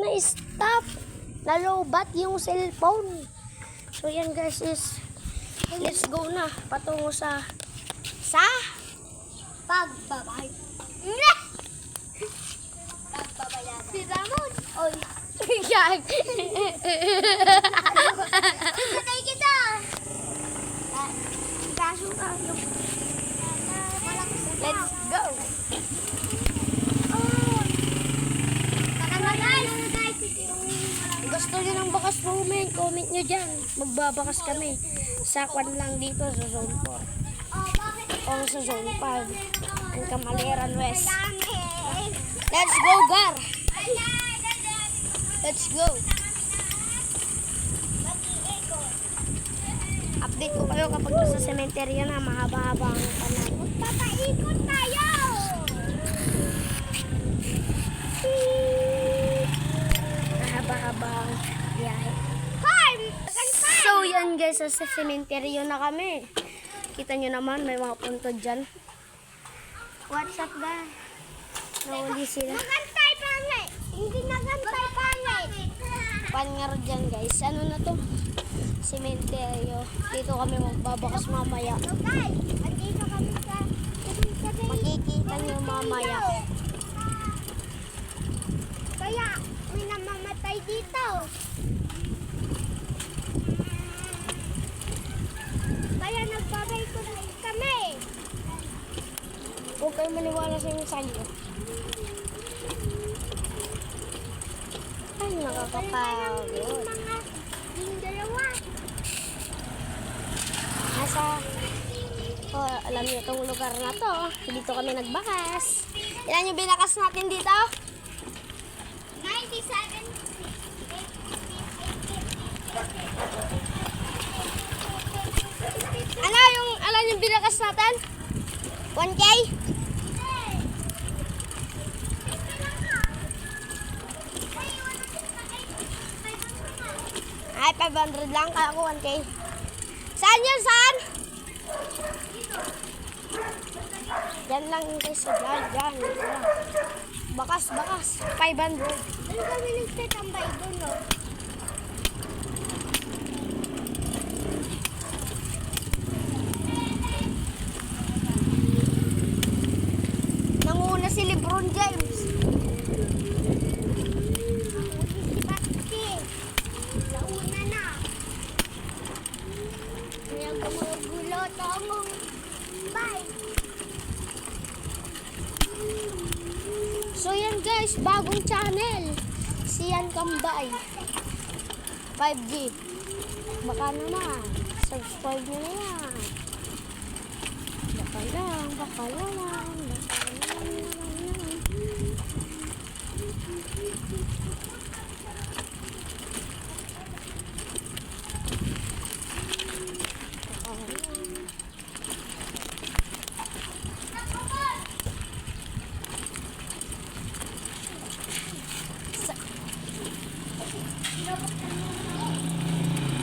na-stop. Nalobat yung cellphone. So yan guys is let's go na patungo sa pagbabay. Pagbabayan. Si Ramon. Oy. Gag. Patay kita. Kaso tayo. Let's go. Gusto nyo ng bakas moment, comment nyo dyan. Magbabakas kami. Sakwan lang dito sa zone 4. O sa zone 5. Ang Kamaliran West. Let's go, Gar! Let's go! Update ko kayo kapag nasa cemetery na mahaba-haba ang panahon. Papaikot tayo! Mahaba-habang biyahe. So yan guys, sa cemetery na kami. Kita nyo naman, may mga punto dyan. What's up guys? Nauli sila. Nagantay pangit! Hindi nagantay pangit! Pangar dyan guys. Ano na to? Cemetery. Dito kami magbabakas mamaya. Makikita nyo mamaya. Kaya may namamatay dito. Kaya nagbabay ko kami. Huwag kayo maniwala sa inyo sa'yo. Ay, nakakapagod. Yung dalawa. Nasa, alam niyo itong lugar na to. Dito kami nagbakas. Ilan yung binakas natin dito? 97. Alam yung binakas natin? 1K? Ay, 500 lang. Kaya ko 1K. Saan yun? Saan? Yan lang guys. Yan. Bakas. 500. Ano kami nagtatambay doon, no? Nanguna si Lebron James. So yan guys, bagong channel. Sian Kambay 5G. Baka naman subscribe nyo na yan. Baka lang.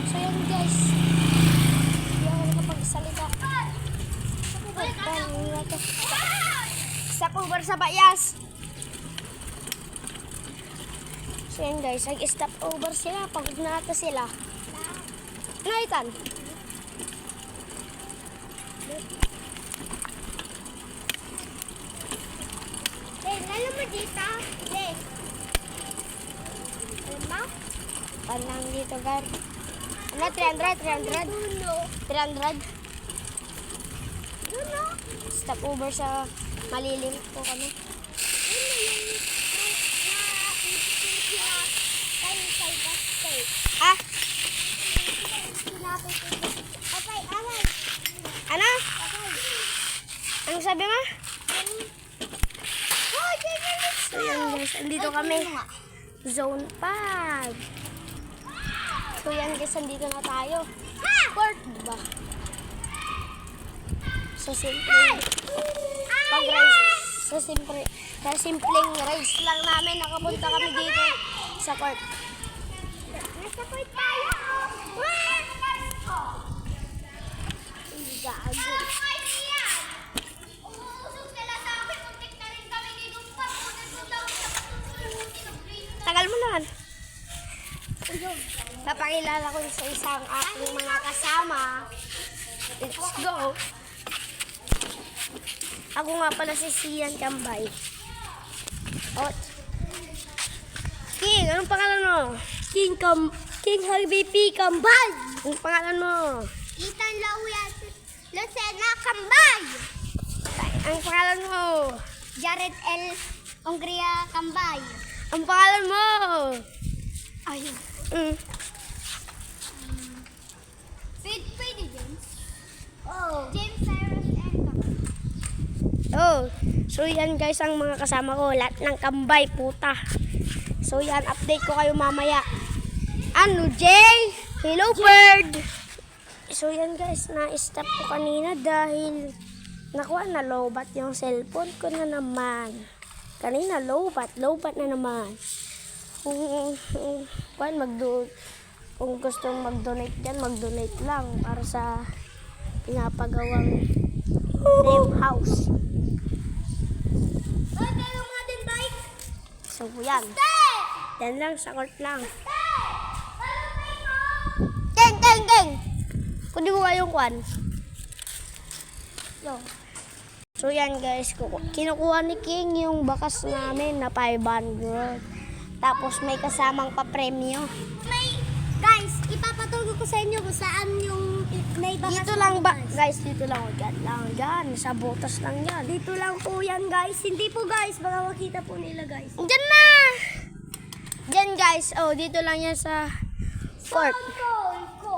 So yan guys, hindi ako nakapagsalita. Sa cover sa bayas. So yan guys, nag-stop over sila. Pagod na ata sila. Naitan. Lalo mo dito? Panang dito guys. Ano? 300? 300? Stop over sa malilim po kami. Ah? Ano? Anong sabi mo? So yan guys, andito kami. Zone 5. So yan guys, andito na tayo. Court ba? So simpleng sa simpleng race lang namin nakapunta kami dito sa court. Nasa court tayo. Gago. Tagal mo naman. Papakilala ko sa isang aking mga kasama. Let's go. Ako nga pala si Sian Kambay. Ot. King, anong pangalan mo? King Harvey P. Kambay. Anong pangalan mo? Ethan Lucena Kambay. Ang pangalan mo? Jared L. Ongria Kambay. Ang pangalan mo? Ayun. Pwede James? Oh. James Cyrus and Kambay. Oh, so yan guys ang mga kasama ko. Lahat ng kambay, puta. So yan, update ko kayo mamaya. Ano, Jay? Hello, bird! So yan guys, na-stop ko kanina dahil nakuha na lowbat yung cellphone ko na naman. Kanina lowbat na naman. Kung gusto mag-donate dyan, mag-donate lang para sa pinapagawang dream house. Ay, meron nga din bike. So yan. Yan lang, sakot lang. Geng! Kundi mo yung kwan. So yan guys, kinukuha ni King yung bakas namin na 500. Tapos may kasamang papremyo. Guys, ipapatulog ko sa inyo kung saan yung may bakas. Dito lang ba? Guys, dito lang. Dyan. Sa butas lang yan. Dito lang po yan, guys. Hindi po, guys. Baka makita po nila, guys. Dyan na! Dyan guys. Oh, dito lang yan sa court.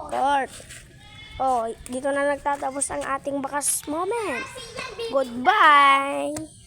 Court. Oh, dito na nagtatapos ang ating bakas moment. Goodbye!